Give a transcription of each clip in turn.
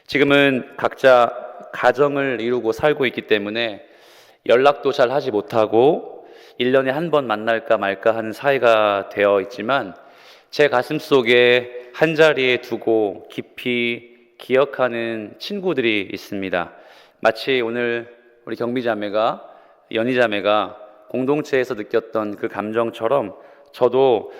지금은 각자 가정을 이루고 살고 있기 때문에 연락도 잘 하지 못하고 1년에 한 번 만날까 말까 하는 사이가 되어 있지만 제 가슴 속에 한 자리에 두고 깊이 기억하는 친구들이 있습니다. 마치 오늘 우리 경비자매가, 연희자매가 공동체에서 느꼈던 그 감정처럼 저도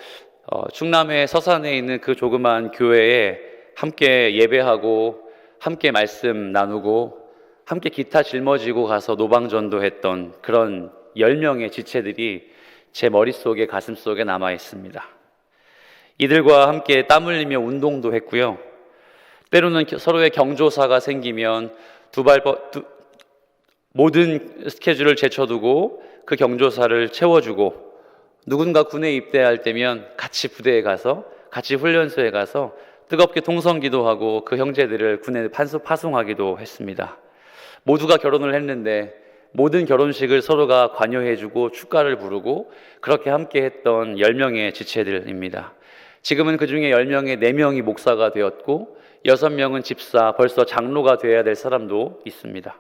충남의 서산에 있는 그 조그만 교회에 함께 예배하고 함께 말씀 나누고 함께 기타 짊어지고 가서 노방전도 했던 그런 10명의 지체들이 제 머릿속에 가슴속에 남아 있습니다. 이들과 함께 땀 흘리며 운동도 했고요. 때로는 서로의 경조사가 생기면 모든 스케줄을 제쳐두고 그 경조사를 채워주고, 누군가 군에 입대할 때면 같이 부대에 가서, 같이 훈련소에 가서 뜨겁게 통성기도 하고 그 형제들을 군에 파송하기도 했습니다. 모두가 결혼을 했는데 모든 결혼식을 서로가 관여해주고 축가를 부르고 그렇게 함께 했던 10명의 지체들입니다. 지금은 그 중에 10명의 4명이 목사가 되었고 6명은 집사, 벌써 장로가 되어야 될 사람도 있습니다.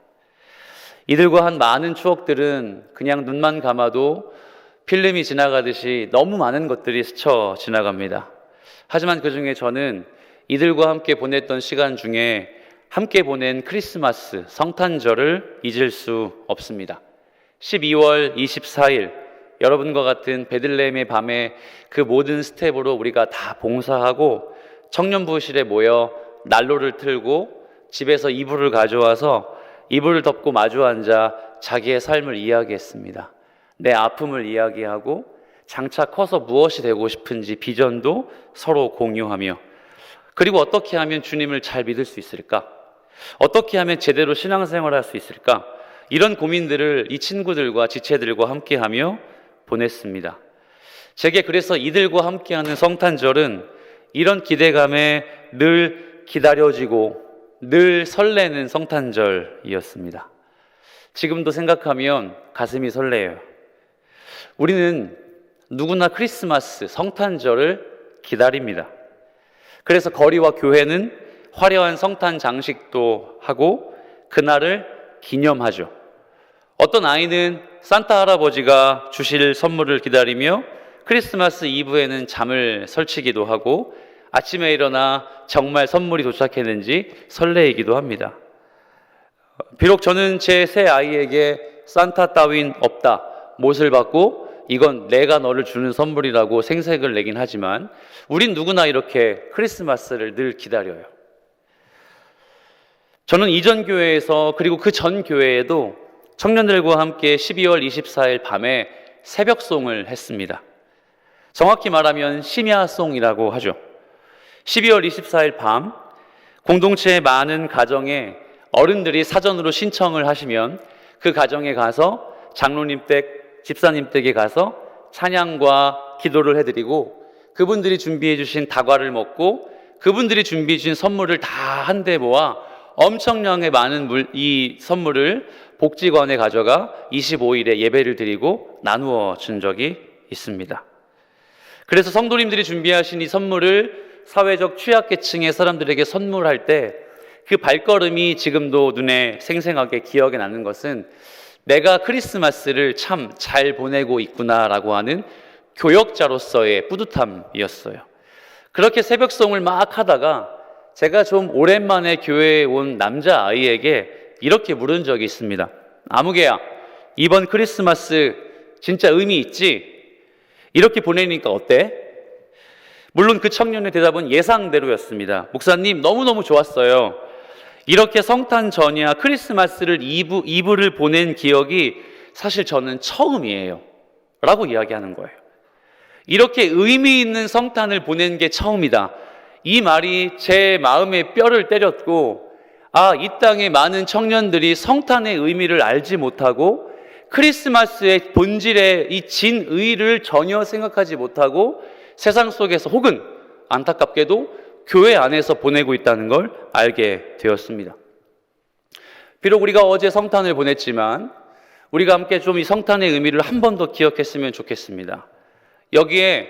이들과 한 많은 추억들은 그냥 눈만 감아도 필름이 지나가듯이 너무 많은 것들이 스쳐 지나갑니다. 하지만 그 중에 저는 이들과 함께 보냈던 시간 중에 함께 보낸 크리스마스, 성탄절을 잊을 수 없습니다. 12월 24일, 여러분과 같은 베들레헴의 밤에 그 모든 스텝으로 우리가 다 봉사하고 청년부실에 모여 난로를 틀고 집에서 이불을 가져와서 이불을 덮고 마주 앉아 자기의 삶을 이야기했습니다. 내 아픔을 이야기하고 장차 커서 무엇이 되고 싶은지 비전도 서로 공유하며, 그리고 어떻게 하면 주님을 잘 믿을 수 있을까? 어떻게 하면 제대로 신앙생활을 할 수 있을까? 이런 고민들을 이 친구들과 지체들과 함께하며 보냈습니다. 제게 그래서 이들과 함께하는 성탄절은 이런 기대감에 늘 기다려지고 늘 설레는 성탄절이었습니다. 지금도 생각하면 가슴이 설레요. 우리는 누구나 크리스마스, 성탄절을 기다립니다. 그래서 거리와 교회는 화려한 성탄 장식도 하고 그날을 기념하죠. 어떤 아이는 산타 할아버지가 주실 선물을 기다리며 크리스마스 이브에는 잠을 설치기도 하고 아침에 일어나 정말 선물이 도착했는지 설레이기도 합니다. 비록 저는 제 새 아이에게 산타 따윈 없다, 못을 받고 이건 내가 너를 주는 선물이라고 생색을 내긴 하지만 우린 누구나 이렇게 크리스마스를 늘 기다려요. 저는 이전 교회에서, 그리고 그 전 교회에도 청년들과 함께 12월 24일 밤에 새벽송을 했습니다. 정확히 말하면 심야송이라고 하죠. 12월 24일 밤 공동체의 많은 가정에 어른들이 사전으로 신청을 하시면 그 가정에 가서 장로님 댁, 집사님 댁에 가서 찬양과 기도를 해드리고 그분들이 준비해 주신 다과를 먹고 그분들이 준비해 주신 선물을 다 한데 모아 엄청나게 많은 이 선물을 복지관에 가져가 25일에 예배를 드리고 나누어 준 적이 있습니다. 그래서 성도님들이 준비하신 이 선물을 사회적 취약계층의 사람들에게 선물할 때 그 발걸음이 지금도 눈에 생생하게 기억에 나는 것은 내가 크리스마스를 참 잘 보내고 있구나라고 하는 교역자로서의 뿌듯함이었어요. 그렇게 새벽송을 막 하다가 제가 좀 오랜만에 교회에 온 남자아이에게 이렇게 물은 적이 있습니다. 아무개야, 이번 크리스마스 진짜 의미 있지? 이렇게 보내니까 어때? 물론 그 청년의 대답은 예상대로였습니다. 목사님, 너무너무 좋았어요. 이렇게 성탄 전야 크리스마스를 이브를 보낸 기억이 사실 저는 처음이에요 라고 이야기하는 거예요. 이렇게 의미 있는 성탄을 보낸 게 처음이다. 이 말이 제 마음에 뼈를 때렸고, 이 땅의 많은 청년들이 성탄의 의미를 알지 못하고 크리스마스의 본질의 이 진의를 전혀 생각하지 못하고 세상 속에서 혹은 안타깝게도 교회 안에서 보내고 있다는 걸 알게 되었습니다. 비록 우리가 어제 성탄을 보냈지만 우리가 함께 좀 이 성탄의 의미를 한 번 더 기억했으면 좋겠습니다. 여기에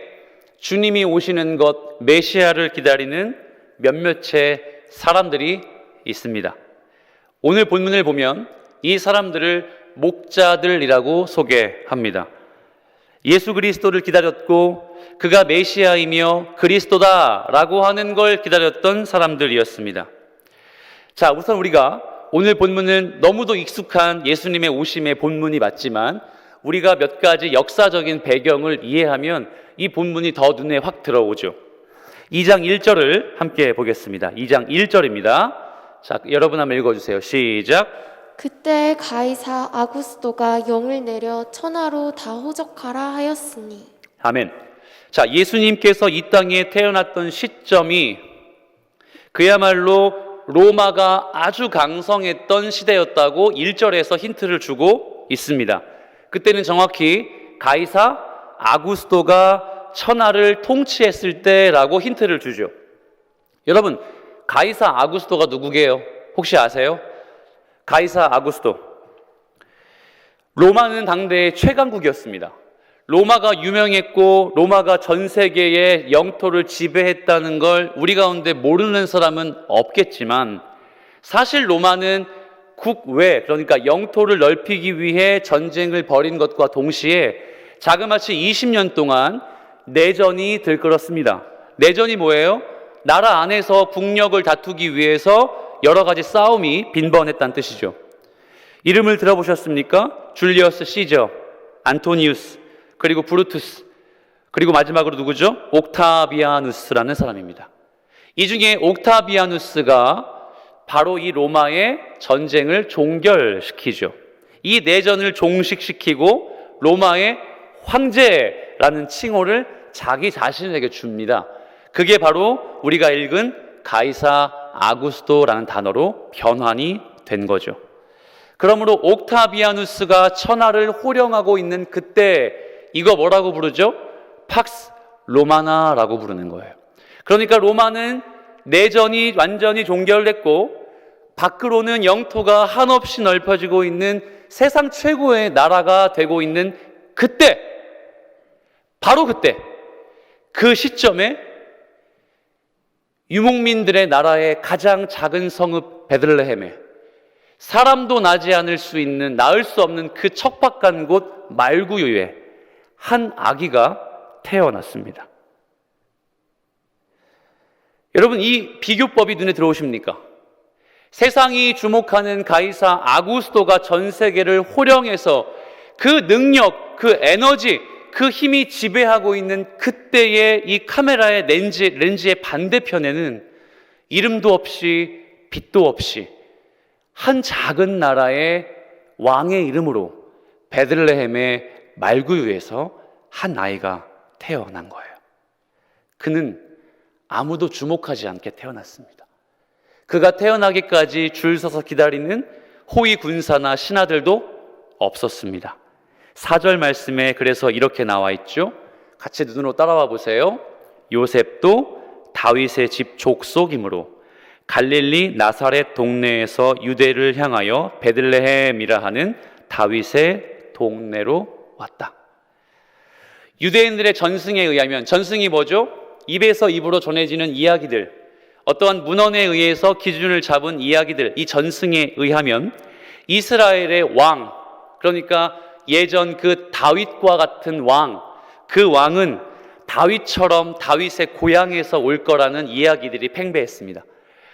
주님이 오시는 것, 메시아를 기다리는 몇몇의 사람들이 있습니다. 오늘 본문을 보면 이 사람들을 목자들이라고 소개합니다. 예수 그리스도를 기다렸고 그가 메시아이며 그리스도다라고 하는 걸 기다렸던 사람들이었습니다. 자, 우선 우리가 오늘 본문은 너무도 익숙한 예수님의 오심의 본문이 맞지만 우리가 몇 가지 역사적인 배경을 이해하면 이 본문이 더 눈에 확 들어오죠. 2장 1절을 함께 보겠습니다. 2장 1절입니다. 자, 여러분 한번 읽어주세요. 시작. 그때 가이사 아구스도가 영을 내려 천하로 다 호적하라 하였으니. 아멘. 자, 예수님께서 이 땅에 태어났던 시점이 그야말로 로마가 아주 강성했던 시대였다고 1절에서 힌트를 주고 있습니다. 그때는 정확히 가이사 아구스도가 천하를 통치했을 때라고 힌트를 주죠. 여러분, 가이사 아구스도가 누구게요? 혹시 아세요? 가이사 아구스도. 로마는 당대의 최강국이었습니다. 로마가 유명했고 로마가 전 세계의 영토를 지배했다는 걸 우리 가운데 모르는 사람은 없겠지만 사실 로마는 국외, 그러니까 영토를 넓히기 위해 전쟁을 벌인 것과 동시에 자그마치 20년 동안 내전이 들끓었습니다. 내전이 뭐예요? 나라 안에서 국력을 다투기 위해서 여러 가지 싸움이 빈번했다는 뜻이죠. 이름을 들어보셨습니까? 줄리어스 시저, 안토니우스, 그리고 브루투스, 그리고 마지막으로 누구죠? 옥타비아누스라는 사람입니다. 이 중에 옥타비아누스가 바로 이 로마의 전쟁을 종결시키죠. 이 내전을 종식시키고 로마의 황제라는 칭호를 자기 자신에게 줍니다. 그게 바로 우리가 읽은 가이사 아구스도라는 단어로 변환이 된 거죠. 그러므로 옥타비아누스가 천하를 호령하고 있는 그때 이거 뭐라고 부르죠? 팍스 로마나라고 부르는 거예요. 그러니까 로마는 내전이 완전히 종결됐고 밖으로는 영토가 한없이 넓어지고 있는 세상 최고의 나라가 되고 있는 그때, 바로 그때, 그 시점에 유목민들의 나라의 가장 작은 성읍 베들레헴에 사람도 나지 않을 수 있는, 낳을 수 없는 그 척박한 곳 말구유에 한 아기가 태어났습니다. 여러분, 이 비교법이 눈에 들어오십니까? 세상이 주목하는 가이사 아구스도가 전 세계를 호령해서 그 능력, 그 에너지, 그 힘이 지배하고 있는 그때의 이 카메라의 렌즈의 반대편에는 이름도 없이 빛도 없이 한 작은 나라의 왕의 이름으로 베들레헴의 말구유에서 한 아이가 태어난 거예요. 그는 아무도 주목하지 않게 태어났습니다. 그가 태어나기까지 줄 서서 기다리는 호위 군사나 신하들도 없었습니다. 4절 말씀에 그래서 이렇게 나와 있죠. 같이 눈으로 따라와 보세요. 요셉도 다윗의 집 족속이므로 갈릴리 나사렛 동네에서 유대를 향하여 베들레헴이라 하는 다윗의 동네로 왔다. 유대인들의 전승에 의하면, 전승이 뭐죠? 입에서 입으로 전해지는 이야기들, 어떠한 문헌에 의해서 기준을 잡은 이야기들, 이 전승에 의하면 이스라엘의 왕, 그러니까 예전 그 다윗과 같은 왕, 그 왕은 다윗처럼 다윗의 고향에서 올 거라는 이야기들이 팽배했습니다.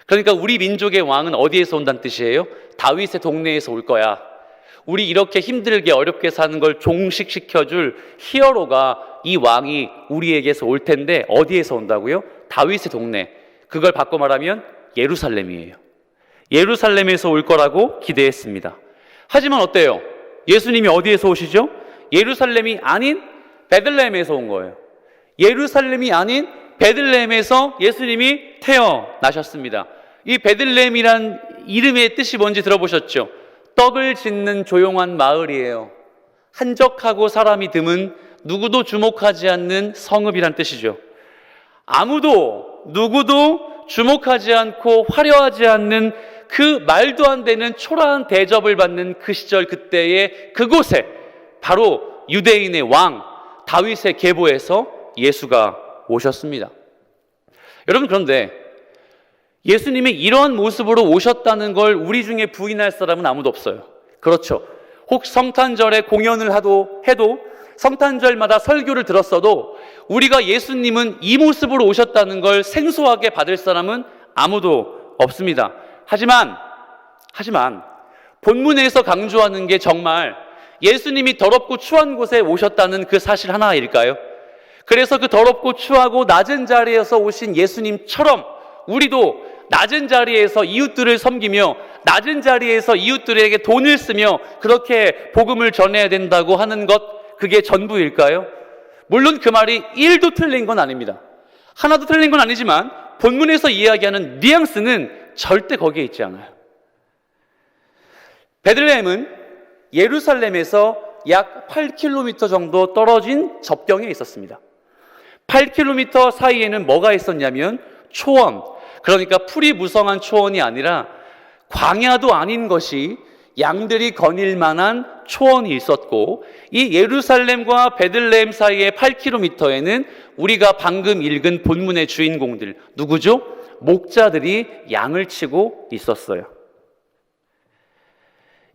그러니까 우리 민족의 왕은 어디에서 온다는 뜻이에요? 다윗의 동네에서 올 거야. 우리 이렇게 힘들게 어렵게 사는 걸 종식시켜줄 히어로가, 이 왕이 우리에게서 올 텐데 어디에서 온다고요? 다윗의 동네. 그걸 바꿔 말하면 예루살렘이에요. 예루살렘에서 올 거라고 기대했습니다. 하지만 어때요? 예수님이 어디에서 오시죠? 예루살렘이 아닌 베들레헴에서 온 거예요. 예루살렘이 아닌 베들레헴에서 예수님이 태어나셨습니다. 이 베들레헴이란 이름의 뜻이 뭔지 들어보셨죠? 떡을 짓는 조용한 마을이에요. 한적하고 사람이 드문, 누구도 주목하지 않는 성읍이란 뜻이죠. 누구도 주목하지 않고 화려하지 않는 그 말도 안 되는 초라한 대접을 받는 그 시절, 그때의 그곳에 바로 유대인의 왕 다윗의 계보에서 예수가 오셨습니다. 여러분, 그런데 예수님이 이러한 모습으로 오셨다는 걸 우리 중에 부인할 사람은 아무도 없어요. 그렇죠. 혹 성탄절에 공연을 해도 성탄절마다 설교를 들었어도 우리가 예수님은 이 모습으로 오셨다는 걸 생소하게 받을 사람은 아무도 없습니다. 하지만 본문에서 강조하는 게 정말 예수님이 더럽고 추한 곳에 오셨다는 그 사실 하나일까요? 그래서 그 더럽고 추하고 낮은 자리에서 오신 예수님처럼 우리도 낮은 자리에서 이웃들을 섬기며 낮은 자리에서 이웃들에게 돈을 쓰며 그렇게 복음을 전해야 된다고 하는 것, 그게 전부일까요? 물론 그 말이 1도 틀린 건 아닙니다. 하나도 틀린 건 아니지만 본문에서 이야기하는 뉘앙스는 절대 거기에 있지 않아요. 베들레헴은 예루살렘에서 약 8km 정도 떨어진 접경에 있었습니다. 8km 사이에는 뭐가 있었냐면 초원, 그러니까 풀이 무성한 초원이 아니라 광야도 아닌 것이 양들이 거닐 만한 초원이 있었고, 이 예루살렘과 베들레헴 사이의 8km에는 우리가 방금 읽은 본문의 주인공들, 누구죠? 목자들이 양을 치고 있었어요.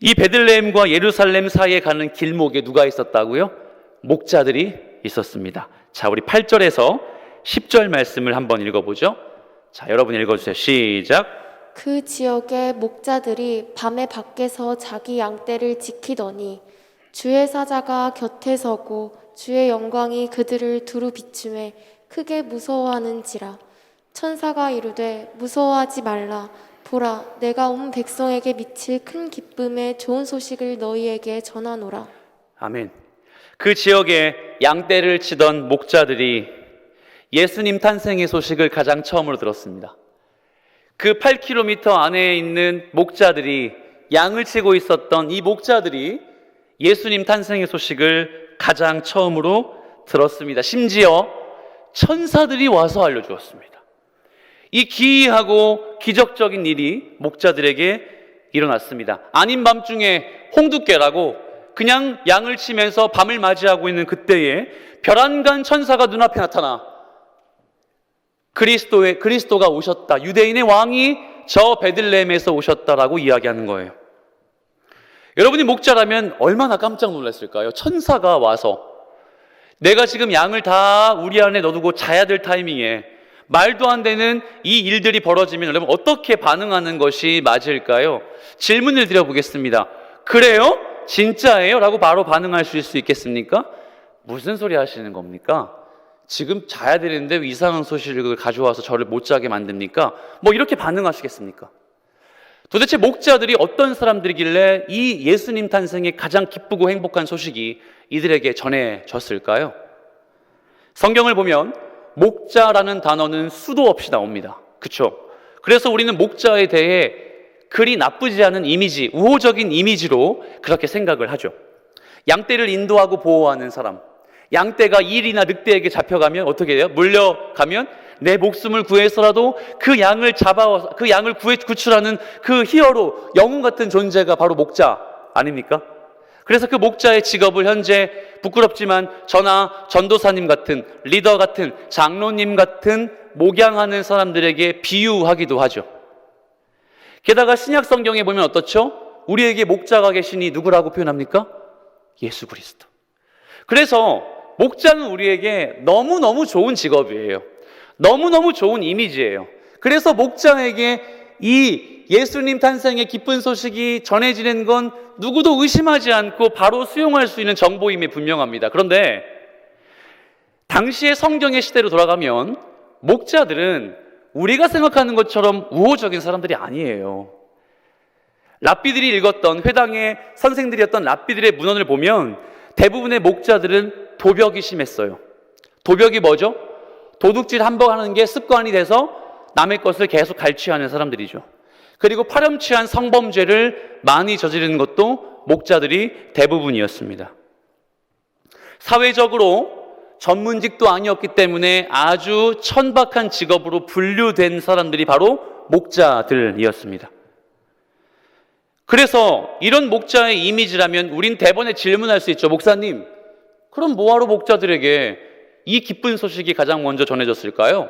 이 베들레헴과 예루살렘 사이에 가는 길목에 누가 있었다고요? 목자들이 있었습니다. 자, 우리 8절에서 10절 말씀을 한번 읽어보죠. 자, 여러분 읽어주세요. 시작. 그 지역의 목자들이 밤에 밖에서 자기 양떼를 지키더니 주의 사자가 곁에 서고 주의 영광이 그들을 두루 비추매 크게 무서워하는지라. 천사가 이르되 무서워하지 말라. 보라, 내가 온 백성에게 미칠 큰 기쁨의 좋은 소식을 너희에게 전하노라. 아멘. 그 지역에 양떼를 치던 목자들이 예수님 탄생의 소식을 가장 처음으로 들었습니다. 그 8km 안에 있는 목자들이, 양을 치고 있었던 이 목자들이 예수님 탄생의 소식을 가장 처음으로 들었습니다. 심지어 천사들이 와서 알려주었습니다. 이 기이하고 기적적인 일이 목자들에게 일어났습니다. 아닌 밤중에 홍두깨라고 그냥 양을 치면서 밤을 맞이하고 있는 그때에 별안간 천사가 눈앞에 나타나 그리스도가 오셨다, 유대인의 왕이 저 베들레헴에서 오셨다라고 이야기하는 거예요. 여러분이 목자라면 얼마나 깜짝 놀랐을까요? 천사가 와서 내가 지금 양을 다 우리 안에 넣어두고 자야 될 타이밍에 말도 안 되는 이 일들이 벌어지면 여러분 어떻게 반응하는 것이 맞을까요? 질문을 드려보겠습니다. 그래요? 진짜예요? 라고 바로 반응할 수 있겠습니까? 무슨 소리 하시는 겁니까? 지금 자야 되는데 왜 이상한 소식을 가져와서 저를 못 자게 만듭니까? 뭐 이렇게 반응하시겠습니까? 도대체 목자들이 어떤 사람들이길래 이 예수님 탄생의 가장 기쁘고 행복한 소식이 이들에게 전해졌을까요? 성경을 보면 목자라는 단어는 수도 없이 나옵니다. 그렇죠? 그래서 우리는 목자에 대해 그리 나쁘지 않은 이미지, 우호적인 이미지로 그렇게 생각을 하죠. 양떼를 인도하고 보호하는 사람, 양떼가 일이나 늑대에게 잡혀가면 어떻게 돼요? 물려가면 내 목숨을 구해서라도 그 양을 구출하는 그 히어로, 영웅 같은 존재가 바로 목자 아닙니까? 그래서 그 목자의 직업을 현재 부끄럽지만 저나 전도사님 같은, 리더 같은, 장로님 같은 목양하는 사람들에게 비유하기도 하죠. 게다가 신약 성경에 보면 어떻죠? 우리에게 목자가 계시니 누구라고 표현합니까? 예수 그리스도. 그래서 목자는 우리에게 너무너무 좋은 직업이에요. 너무너무 좋은 이미지예요. 그래서 목자에게 이 예수님 탄생의 기쁜 소식이 전해지는 건 누구도 의심하지 않고 바로 수용할 수 있는 정보임이 분명합니다. 그런데 당시의 성경의 시대로 돌아가면 목자들은 우리가 생각하는 것처럼 우호적인 사람들이 아니에요. 랍비들이 읽었던, 회당의 선생들이었던 랍비들의 문헌을 보면 대부분의 목자들은 도벽이 심했어요. 도벽이 뭐죠? 도둑질 한 번 하는 게 습관이 돼서 남의 것을 계속 갈취하는 사람들이죠. 그리고 파렴치한 성범죄를 많이 저지르는 것도 목자들이 대부분이었습니다. 사회적으로 전문직도 아니었기 때문에 아주 천박한 직업으로 분류된 사람들이 바로 목자들이었습니다. 그래서 이런 목자의 이미지라면 우린 대번에 질문할 수 있죠. 목사님, 그럼 뭐하러 목자들에게 이 기쁜 소식이 가장 먼저 전해졌을까요?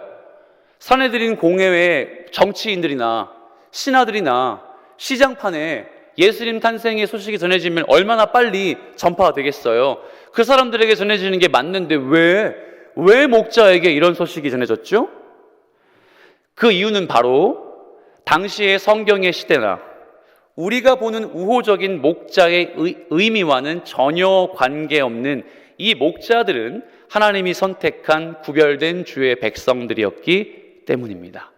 사내들인 공회의 정치인들이나 신하들이나 시장판에 예수님 탄생의 소식이 전해지면 얼마나 빨리 전파가 되겠어요. 그 사람들에게 전해지는 게 맞는데 왜 목자에게 이런 소식이 전해졌죠? 그 이유는 바로 당시의 성경의 시대나 우리가 보는 우호적인 목자의 의미와는 전혀 관계없는 이 목자들은 하나님이 선택한 구별된 주의 백성들이었기 때문입니다.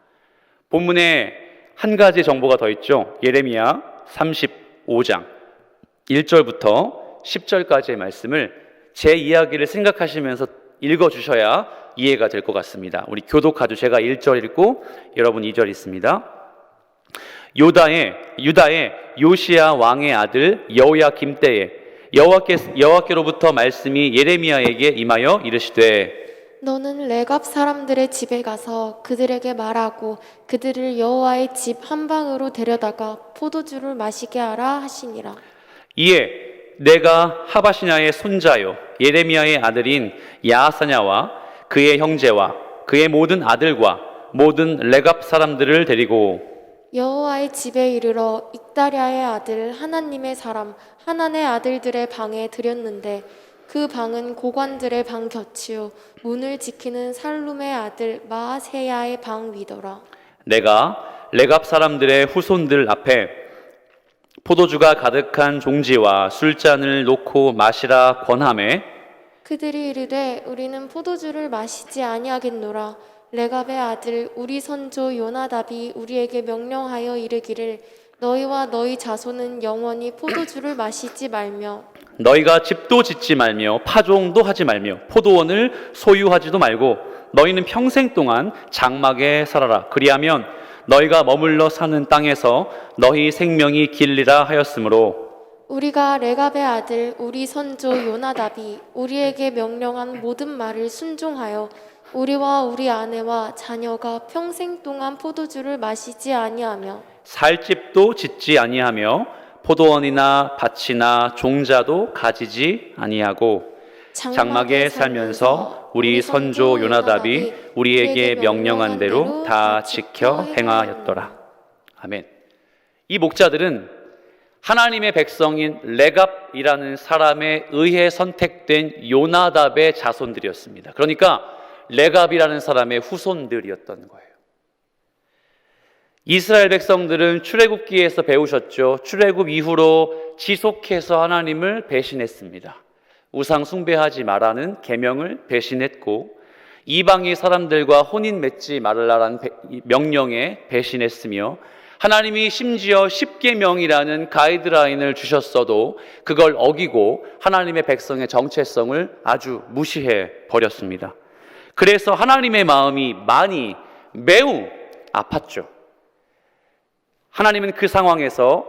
본문에 한 가지 정보가 더 있죠. 예레미야 35장 1절부터 10절까지의 말씀을 제 이야기를 생각하시면서 읽어주셔야 이해가 될 것 같습니다. 우리 교독하죠. 제가 1절 읽고 여러분 2절 읽습니다. 유다의 요시야 왕의 아들 여호야김 때에 여호와께로부터 말씀이 예레미야에게 임하여 이르시되 너는 레갑 사람들의 집에 가서 그들에게 말하고 그들을 여호와의 집 한방으로 데려다가 포도주를 마시게 하라 하시니라. 이에 내가 하바시냐의 손자요 예레미야의 아들인 야사냐와 그의 형제와 그의 모든 아들과 모든 레갑 사람들을 데리고 여호와의 집에 이르러 익다랴의 아들 하나님의 사람 하난의 아들들의 방에 들였는데 그 방은 고관들의 방 곁이요 문을 지키는 살룸의 아들 마아세야의 방 위더라. 내가 레갑 사람들의 후손들 앞에 포도주가 가득한 종지와 술잔을 놓고 마시라 권하매 그들이 이르되 우리는 포도주를 마시지 아니하겠노라. 레갑의 아들 우리 선조 요나답이 우리에게 명령하여 이르기를 너희와 너희 자손은 영원히 포도주를 마시지 말며 너희가 집도 짓지 말며 파종도 하지 말며 포도원을 소유하지도 말고 너희는 평생 동안 장막에 살아라. 그리하면 너희가 머물러 사는 땅에서 너희 생명이 길리라 하였으므로 우리가 레갑의 아들 우리 선조 요나답이 우리에게 명령한 모든 말을 순종하여 우리와 우리 아내와 자녀가 평생 동안 포도주를 마시지 아니하며 살 집도 짓지 아니하며 포도원이나 밭이나 종자도 가지지 아니하고 장막에 살면서 우리 선조 요나답이 우리에게 명령한 대로 다 지켜 행하였더라. 아멘. 이 목자들은 하나님의 백성인 레갑이라는 사람에 의해 선택된 요나답의 자손들이었습니다. 그러니까 레갑이라는 사람의 후손들이었던 거예요. 이스라엘 백성들은 출애굽기에서 배우셨죠. 출애굽 이후로 지속해서 하나님을 배신했습니다. 우상 숭배하지 말라는 계명을 배신했고 이방의 사람들과 혼인 맺지 말라라는 명령에 배신했으며 하나님이 심지어 십계명이라는 가이드라인을 주셨어도 그걸 어기고 하나님의 백성의 정체성을 아주 무시해 버렸습니다. 그래서 하나님의 마음이 매우 아팠죠. 하나님은 그 상황에서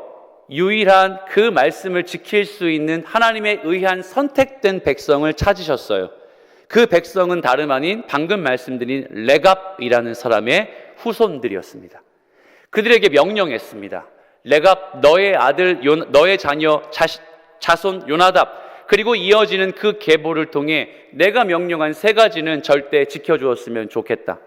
유일한 그 말씀을 지킬 수 있는 하나님에 의한 선택된 백성을 찾으셨어요. 그 백성은 다름 아닌 방금 말씀드린 레갑이라는 사람의 후손들이었습니다. 그들에게 명령했습니다. 레갑 너의 아들 너의 자녀 자손 요나답 그리고 이어지는 그 계보를 통해 내가 명령한 세 가지는 절대 지켜주었으면 좋겠다.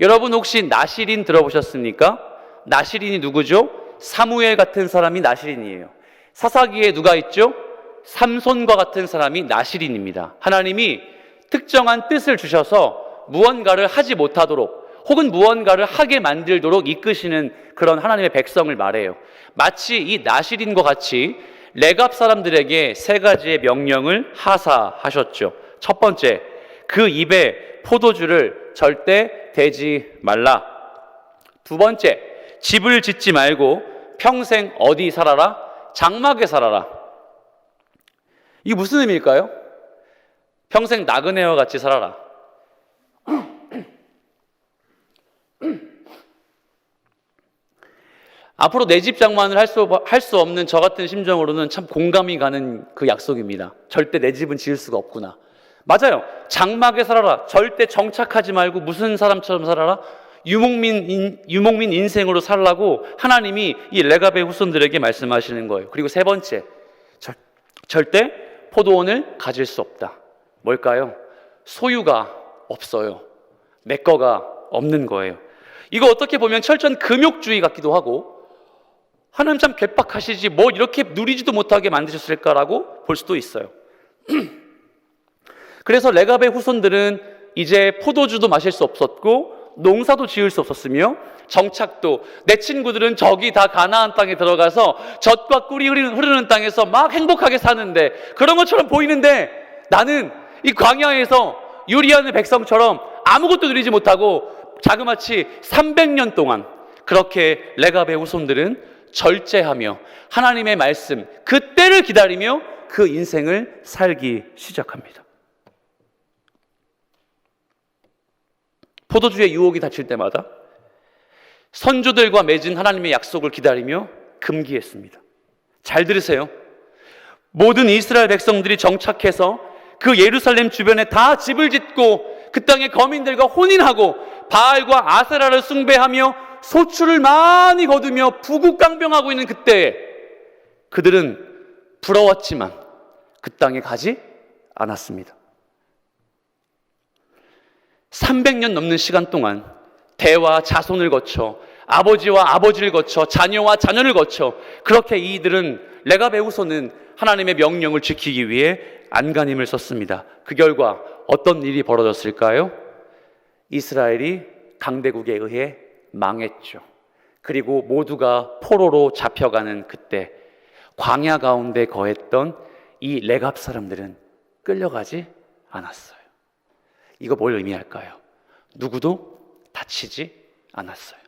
여러분 혹시 나실인 들어보셨습니까? 나실인이 누구죠? 사무엘 같은 사람이 나실인이에요. 사사기에 누가 있죠? 삼손과 같은 사람이 나실인입니다. 하나님이 특정한 뜻을 주셔서 무언가를 하지 못하도록 혹은 무언가를 하게 만들도록 이끄시는 그런 하나님의 백성을 말해요. 마치 이 나실인과 같이 레갑 사람들에게 세 가지의 명령을 하사하셨죠. 첫 번째, 그 입에 포도주를 절대 대지 말라. 두 번째, 집을 짓지 말고 평생 어디 살아라? 장막에 살아라. 이게 무슨 의미일까요? 평생 나그네와 같이 살아라. 앞으로 내 집 장만을 할 수 없는 저 같은 심정으로는 참 공감이 가는 그 약속입니다. 절대 내 집은 지을 수가 없구나. 맞아요. 장막에 살아라. 절대 정착하지 말고 무슨 사람처럼 살아라? 유목민 인생으로 살라고 하나님이 이 레갑의 후손들에게 말씀하시는 거예요. 그리고 세 번째, 절대 포도원을 가질 수 없다. 뭘까요? 소유가 없어요. 내 거가 없는 거예요. 이거 어떻게 보면 철저한 금욕주의 같기도 하고, 하나님 참 괴팍하시지 뭐 이렇게 누리지도 못하게 만드셨을까라고 볼 수도 있어요. 그래서 레갑의 후손들은 이제 포도주도 마실 수 없었고 농사도 지을 수 없었으며 정착도, 내 친구들은 저기 다 가나안 땅에 들어가서 젖과 꿀이 흐르는 땅에서 막 행복하게 사는데, 그런 것처럼 보이는데 나는 이 광야에서 유리하는 백성처럼 아무것도 누리지 못하고 자그마치 300년 동안 그렇게 레갑의 후손들은 절제하며 하나님의 말씀, 그 때를 기다리며 그 인생을 살기 시작합니다. 포도주의 유혹이 닥칠 때마다 선조들과 맺은 하나님의 약속을 기다리며 금기했습니다. 잘 들으세요. 모든 이스라엘 백성들이 정착해서 그 예루살렘 주변에 다 집을 짓고 그 땅의 거민들과 혼인하고 바알과 아세라를 숭배하며 소출을 많이 거두며 부국강병하고 있는 그때에 그들은 부러웠지만 그 땅에 가지 않았습니다. 300년 넘는 시간 동안 대와 자손을 거쳐 아버지와 아버지를 거쳐 자녀와 자녀를 거쳐 그렇게 이들은 레갑의 후손은 하나님의 명령을 지키기 위해 안간힘을 썼습니다. 그 결과 어떤 일이 벌어졌을까요? 이스라엘이 강대국에 의해 망했죠. 그리고 모두가 포로로 잡혀가는 그때 광야 가운데 거했던 이 레갑 사람들은 끌려가지 않았어요. 이거 뭘 의미할까요? 누구도 다치지 않았어요.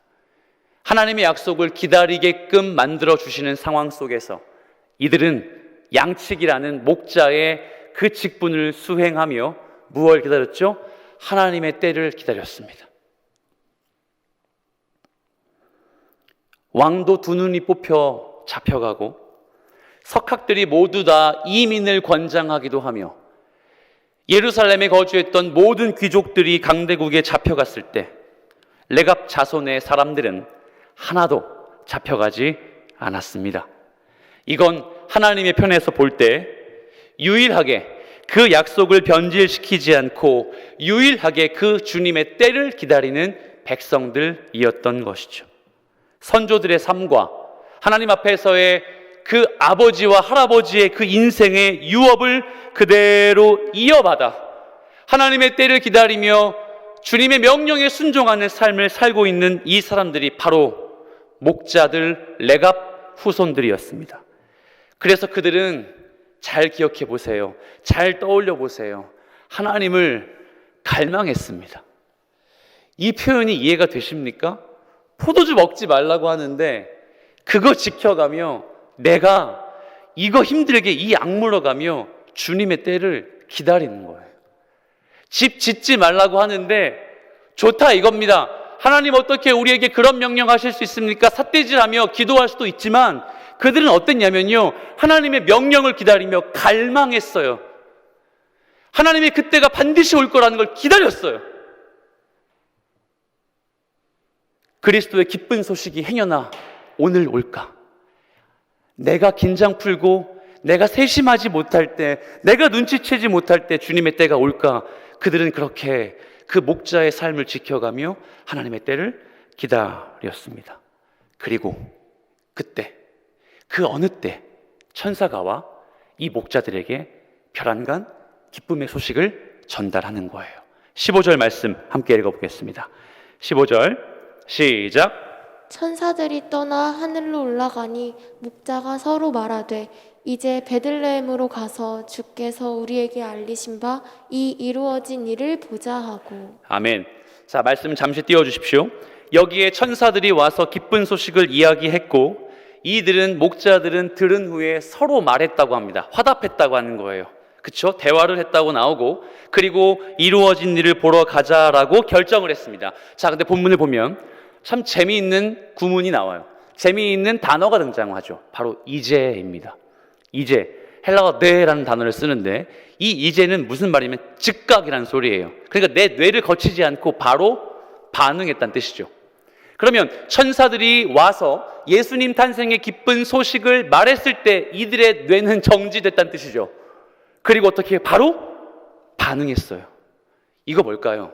하나님의 약속을 기다리게끔 만들어 주시는 상황 속에서 이들은 양측이라는 목자의 그 직분을 수행하며 무엇을 기다렸죠? 하나님의 때를 기다렸습니다. 왕도 두 눈이 뽑혀 잡혀가고 석학들이 모두 다 이민을 권장하기도 하며 예루살렘에 거주했던 모든 귀족들이 강대국에 잡혀갔을 때 레갑 자손의 사람들은 하나도 잡혀가지 않았습니다. 이건 하나님의 편에서 볼 때 유일하게 그 약속을 변질시키지 않고 유일하게 그 주님의 때를 기다리는 백성들이었던 것이죠. 선조들의 삶과 하나님 앞에서의 그 아버지와 할아버지의 그 인생의 유업을 그대로 이어받아 하나님의 때를 기다리며 주님의 명령에 순종하는 삶을 살고 있는 이 사람들이 바로 목자들 레갑 후손들이었습니다. 그래서 그들은 잘 기억해 보세요. 잘 떠올려 보세요. 하나님을 갈망했습니다. 이 표현이 이해가 되십니까? 포도주 먹지 말라고 하는데 그거 지켜가며 내가 이거 힘들게 이 약 물어가며 주님의 때를 기다리는 거예요. 집 짓지 말라고 하는데 좋다 이겁니다. 하나님 어떻게 우리에게 그런 명령하실 수 있습니까? 삿대질하며 기도할 수도 있지만 그들은 어땠냐면요, 하나님의 명령을 기다리며 갈망했어요. 하나님의 그때가 반드시 올 거라는 걸 기다렸어요. 그리스도의 기쁜 소식이 행여나 오늘 올까? 내가 긴장 풀고 내가 세심하지 못할 때, 내가 눈치채지 못할 때 주님의 때가 올까? 그들은 그렇게 그 목자의 삶을 지켜가며 하나님의 때를 기다렸습니다. 그리고 그때, 그 어느 때 천사가 와 이 목자들에게 별안간 기쁨의 소식을 전달하는 거예요. 15절 말씀 함께 읽어보겠습니다. 15절 시작. 천사들이 떠나 하늘로 올라가니 목자가 서로 말하되 이제 베들레헴으로 가서 주께서 우리에게 알리신 바 이 이루어진 일을 보자 하고. 아멘. 자, 말씀 잠시 띄워주십시오. 여기에 천사들이 와서 기쁜 소식을 이야기했고 이들은 목자들은 들은 후에 서로 말했다고 합니다. 화답했다고 하는 거예요. 그렇죠? 대화를 했다고 나오고 그리고 이루어진 일을 보러 가자라고 결정을 했습니다. 자, 근데 본문을 보면 참 재미있는 구문이 나와요. 재미있는 단어가 등장하죠. 바로 이제입니다. 이제, 헬라어 네라는 단어를 쓰는데 이 이제는 무슨 말이냐면 즉각이라는 소리예요. 그러니까 내 뇌를 거치지 않고 바로 반응했다는 뜻이죠. 그러면 천사들이 와서 예수님 탄생의 기쁜 소식을 말했을 때 이들의 뇌는 정지됐다는 뜻이죠. 그리고 어떻게 바로 반응했어요. 이거 뭘까요?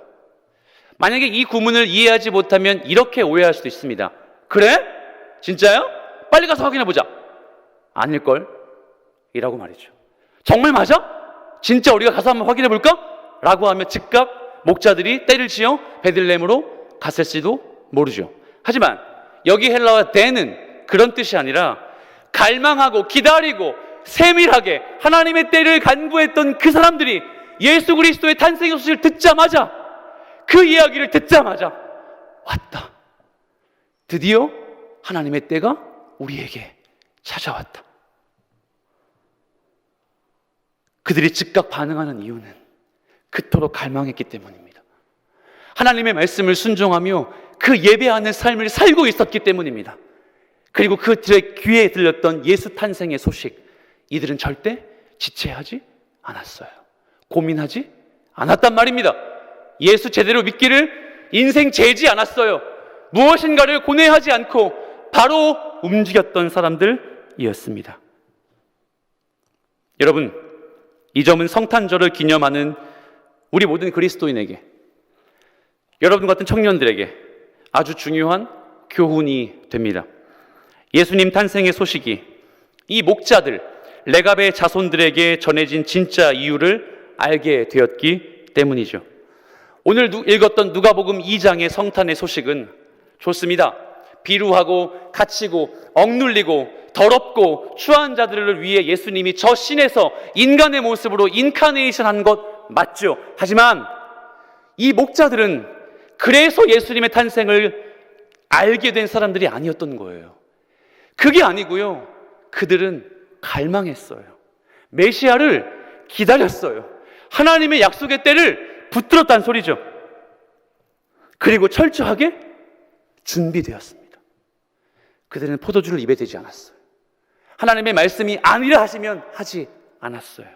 만약에 이 구문을 이해하지 못하면 이렇게 오해할 수도 있습니다. 그래? 진짜요? 빨리 가서 확인해보자. 아닐걸? 이라고 말이죠. 정말 맞아? 진짜 우리가 가서 한번 확인해볼까? 라고 하면 즉각 목자들이 때를 지어 베들레헴으로 갔을지도 모르죠. 하지만 여기 헬라어 대는 그런 뜻이 아니라 갈망하고 기다리고 세밀하게 하나님의 때를 간구했던 그 사람들이 예수 그리스도의 탄생의 소식을 듣자마자, 그 이야기를 듣자마자 왔다. 드디어 하나님의 때가 우리에게 찾아왔다. 그들이 즉각 반응하는 이유는 그토록 갈망했기 때문입니다. 하나님의 말씀을 순종하며 그 예배하는 삶을 살고 있었기 때문입니다. 그리고 그들의 귀에 들렸던 예수 탄생의 소식, 이들은 절대 지체하지 않았어요. 고민하지 않았단 말입니다. 예수 제대로 믿기를 인생 재지 않았어요. 무엇인가를 고뇌하지 않고 바로 움직였던 사람들이었습니다. 여러분, 이 점은 성탄절을 기념하는 우리 모든 그리스도인에게, 여러분 같은 청년들에게 아주 중요한 교훈이 됩니다. 예수님 탄생의 소식이 이 목자들, 레갑의 자손들에게 전해진 진짜 이유를 알게 되었기 때문이죠. 오늘 읽었던 누가복음 2장의 성탄의 소식은 좋습니다. 비루하고 갇히고 억눌리고 더럽고 추한 자들을 위해 예수님이 저 신에서 인간의 모습으로 인카네이션한 것 맞죠. 하지만 이 목자들은 그래서 예수님의 탄생을 알게 된 사람들이 아니었던 거예요. 그게 아니고요, 그들은 갈망했어요. 메시아를 기다렸어요. 하나님의 약속의 때를 붙들었다는 소리죠. 그리고 철저하게 준비되었습니다. 그들은 포도주를 입에 대지 않았어요. 하나님의 말씀이 아니라 하시면 하지 않았어요.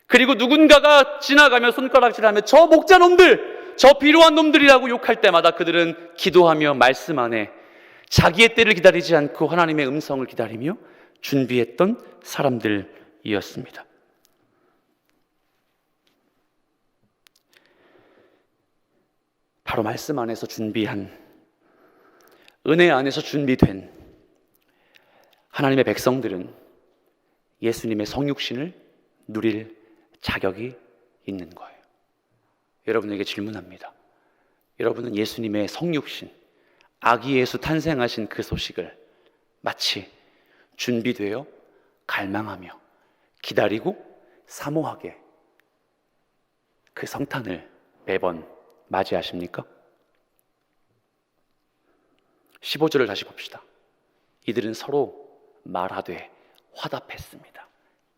그리고 누군가가 지나가며 손가락질하며 저 목자놈들, 저 비루한 놈들이라고 욕할 때마다 그들은 기도하며 말씀 안에 자기의 때를 기다리지 않고 하나님의 음성을 기다리며 준비했던 사람들이었습니다. 바로 말씀 안에서 준비한, 은혜 안에서 준비된 하나님의 백성들은 예수님의 성육신을 누릴 자격이 있는 거예요. 여러분에게 질문합니다. 여러분은 예수님의 성육신, 아기 예수 탄생하신 그 소식을 마치 준비되어 갈망하며 기다리고 사모하게 그 성탄을 매번 맞이하십니까? 15절을 다시 봅시다. 이들은 서로 말하되 화답했습니다.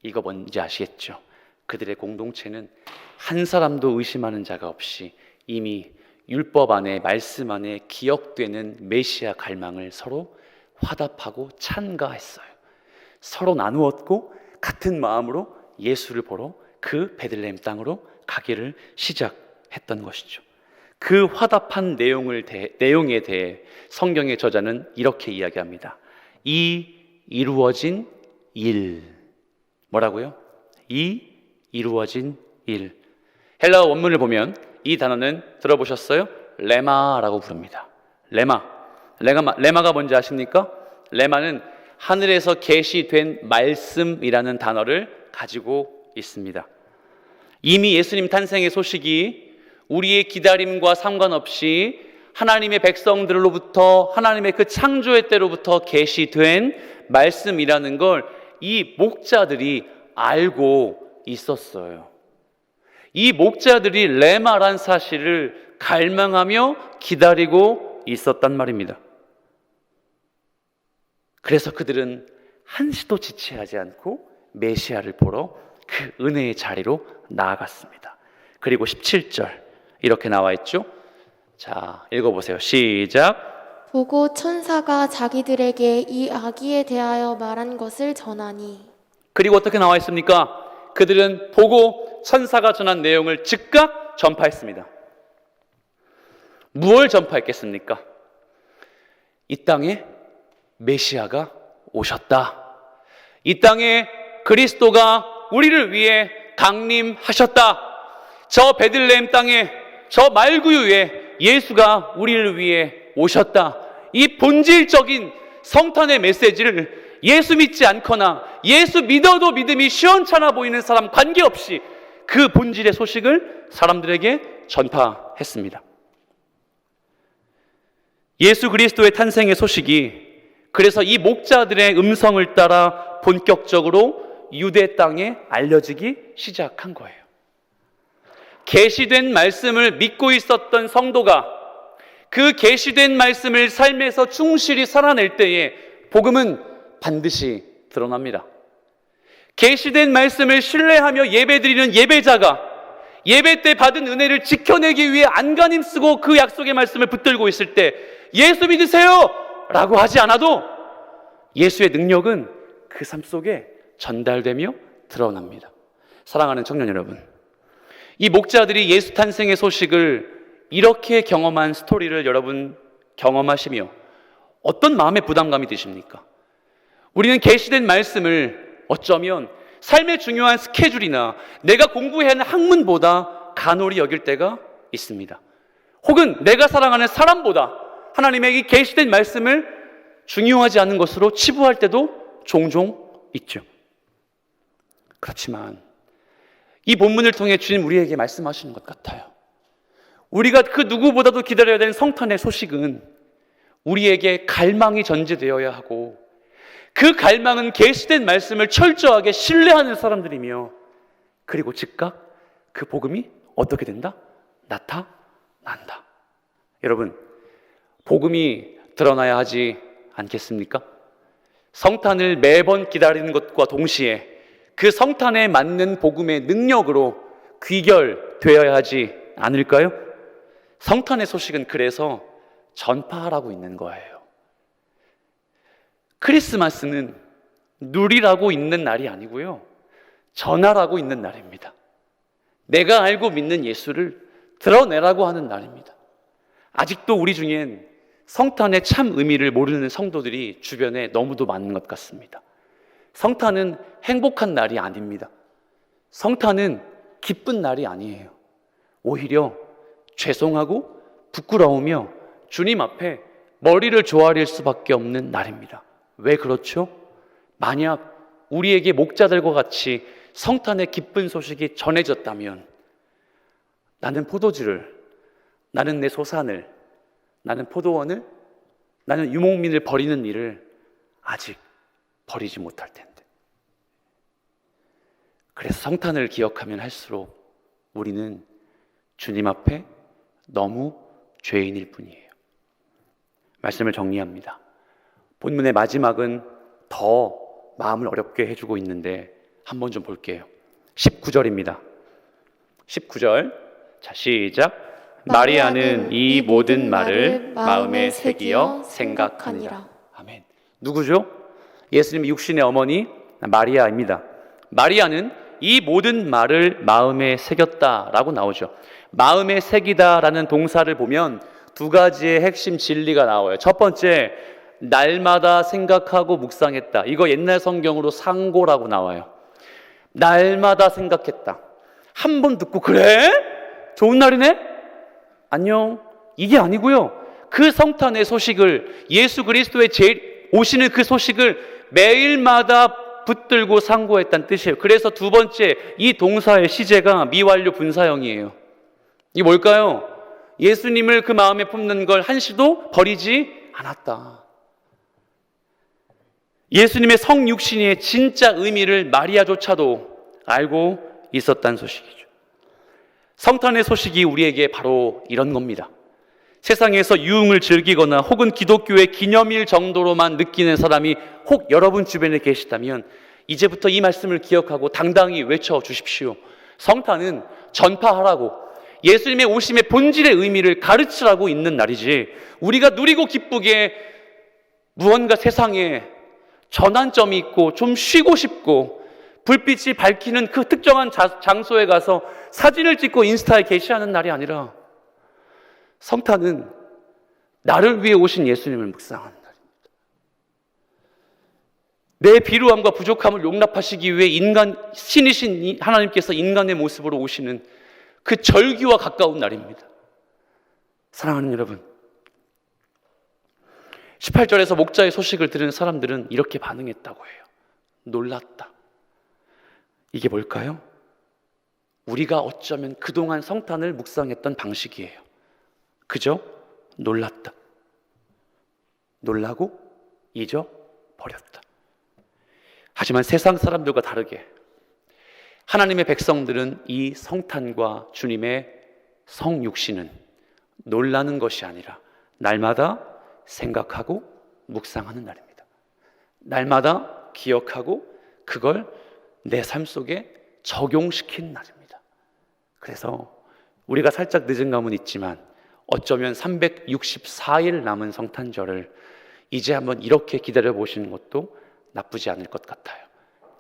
이거 뭔지 아시겠죠? 그들의 공동체는 한 사람도 의심하는 자가 없이 이미 율법 안에, 말씀 안에 기억되는 메시아 갈망을 서로 화답하고 찬가했어요. 서로 나누었고 같은 마음으로 예수를 보러 그 베들레헴 땅으로 가기를 시작했던 것이죠. 그 화답한 내용에 대해 성경의 저자는 이렇게 이야기합니다. 이 이루어진 일. 뭐라고요? 이 이루어진 일. 헬라어 원문을 보면 이 단어는 들어보셨어요? 레마라고 부릅니다. 레마가 뭔지 아십니까? 레마는 하늘에서 계시된 말씀이라는 단어를 가지고 있습니다. 이미 예수님 탄생의 소식이 우리의 기다림과 상관없이 하나님의 백성들로부터, 하나님의 그 창조의 때로부터 계시된 말씀이라는 걸 이 목자들이 알고 있었어요. 이 목자들이 레마란 사실을 갈망하며 기다리고 있었단 말입니다. 그래서 그들은 한시도 지체하지 않고 메시아를 보러 그 은혜의 자리로 나아갔습니다. 그리고 17절 이렇게 나와 있죠. 자, 읽어보세요. 시작. 보고 천사가 자기들에게 이 아기에 대하여 말한 것을 전하니. 그리고 어떻게 나와 있습니까? 그들은 보고 천사가 전한 내용을 즉각 전파했습니다. 무엇을 전파했겠습니까? 이 땅에 메시아가 오셨다. 이 땅에 그리스도가 우리를 위해 강림하셨다. 저 베들레헴 땅에, 저 말구유에 예수가 우리를 위해 오셨다. 이 본질적인 성탄의 메시지를 예수 믿지 않거나 예수 믿어도 믿음이 시원찮아 보이는 사람 관계없이 그 본질의 소식을 사람들에게 전파했습니다. 예수 그리스도의 탄생의 소식이 그래서 이 목자들의 음성을 따라 본격적으로 유대 땅에 알려지기 시작한 거예요. 계시된 말씀을 믿고 있었던 성도가 그 계시된 말씀을 삶에서 충실히 살아낼 때에 복음은 반드시 드러납니다. 계시된 말씀을 신뢰하며 예배드리는 예배자가 예배 때 받은 은혜를 지켜내기 위해 안간힘 쓰고 그 약속의 말씀을 붙들고 있을 때 예수 믿으세요! 라고 하지 않아도 예수의 능력은 그 삶 속에 전달되며 드러납니다. 사랑하는 청년 여러분, 이 목자들이 예수 탄생의 소식을 이렇게 경험한 스토리를 여러분 경험하시며 어떤 마음의 부담감이 드십니까? 우리는 계시된 말씀을 어쩌면 삶의 중요한 스케줄이나 내가 공부해야 하는 학문보다 간홀히 여길 때가 있습니다. 혹은 내가 사랑하는 사람보다 하나님의 이 계시된 말씀을 중요하지 않은 것으로 치부할 때도 종종 있죠. 그렇지만 이 본문을 통해 주님 우리에게 말씀하시는 것 같아요. 우리가 그 누구보다도 기다려야 되는 성탄의 소식은 우리에게 갈망이 전제되어야 하고 그 갈망은 계시된 말씀을 철저하게 신뢰하는 사람들이며 그리고 즉각 그 복음이 어떻게 된다? 나타난다. 여러분, 복음이 드러나야 하지 않겠습니까? 성탄을 매번 기다리는 것과 동시에 그 성탄에 맞는 복음의 능력으로 귀결되어야 하지 않을까요? 성탄의 소식은 그래서 전파하라고 있는 거예요. 크리스마스는 누리라고 있는 날이 아니고요, 전하라고 있는 날입니다. 내가 알고 믿는 예수를 드러내라고 하는 날입니다. 아직도 우리 중엔 성탄의 참 의미를 모르는 성도들이 주변에 너무도 많은 것 같습니다. 성탄은 행복한 날이 아닙니다. 성탄은 기쁜 날이 아니에요. 오히려 죄송하고 부끄러우며 주님 앞에 머리를 조아릴 수밖에 없는 날입니다. 왜 그렇죠? 만약 우리에게 목자들과 같이 성탄의 기쁜 소식이 전해졌다면 나는 포도주를, 나는 내 소산을, 나는 포도원을, 나는 유목민을 버리는 일을 아직 버리지 못할 텐데. 그래서 성탄을 기억하면 할수록 우리는 주님 앞에 너무 죄인일 뿐이에요. 말씀을 정리합니다. 본문의 마지막은 더 마음을 어렵게 해주고 있는데 한번 좀 볼게요. 19절입니다. 19절. 자, 시작. 마리아는 이 모든 말을 마음에 새기어 생각하니라. 아멘. 누구죠? 예수님 육신의 어머니 마리아입니다. 마리아는 이 모든 말을 마음에 새겼다라고 나오죠. 마음에 새기다라는 동사를 보면 두 가지의 핵심 진리가 나와요. 첫 번째, 날마다 생각하고 묵상했다. 이거 옛날 성경으로 상고라고 나와요. 날마다 생각했다. 한 번 듣고 그래? 좋은 날이네? 안녕. 이게 아니고요. 그 성탄의 소식을, 예수 그리스도의 오시는 그 소식을 매일마다 붙들고 상고했다는 뜻이에요. 그래서 두 번째, 이 동사의 시제가 미완료 분사형이에요. 이게 뭘까요? 예수님을 그 마음에 품는 걸 한시도 버리지 않았다. 예수님의 성육신의 진짜 의미를 마리아조차도 알고 있었다는 소식이죠. 성탄의 소식이 우리에게 바로 이런 겁니다. 세상에서 유흥을 즐기거나 혹은 기독교의 기념일 정도로만 느끼는 사람이 혹 여러분 주변에 계시다면 이제부터 이 말씀을 기억하고 당당히 외쳐주십시오. 성탄은 전파하라고, 예수님의 오심의 본질의 의미를 가르치라고 있는 날이지, 우리가 누리고 기쁘게 무언가 세상에 전환점이 있고 좀 쉬고 싶고 불빛이 밝히는 그 특정한 장소에 가서 사진을 찍고 인스타에 게시하는 날이 아니라, 성탄은 나를 위해 오신 예수님을 묵상하는 날입니다. 내 비루함과 부족함을 용납하시기 위해 신이신 하나님께서 인간의 모습으로 오시는 그 절기와 가까운 날입니다. 사랑하는 여러분, 18절에서 목자의 소식을 들은 사람들은 이렇게 반응했다고 해요. 놀랐다. 이게 뭘까요? 우리가 어쩌면 그동안 성탄을 묵상했던 방식이에요. 그저 놀랐다. 놀라고 잊어버렸다. 하지만 세상 사람들과 다르게 하나님의 백성들은 이 성탄과 주님의 성육신은 놀라는 것이 아니라 날마다 생각하고 묵상하는 날입니다. 날마다 기억하고 그걸 내 삶 속에 적용시킨 날입니다. 그래서 우리가 살짝 늦은 감은 있지만 어쩌면 364일 남은 성탄절을 이제 한번 이렇게 기다려 보시는 것도 나쁘지 않을 것 같아요.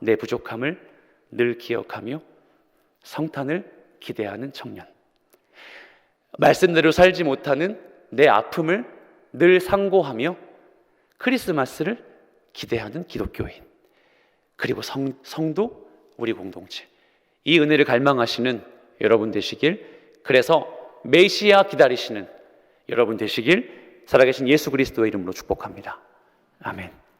내 부족함을 늘 기억하며 성탄을 기대하는 청년, 말씀대로 살지 못하는 내 아픔을 늘 상고하며 크리스마스를 기대하는 기독교인, 그리고 성도, 우리 공동체, 이 은혜를 갈망하시는 여러분 되시길, 그래서 메시아 기다리시는 여러분 되시길 살아계신 예수 그리스도의 이름으로 축복합니다. 아멘.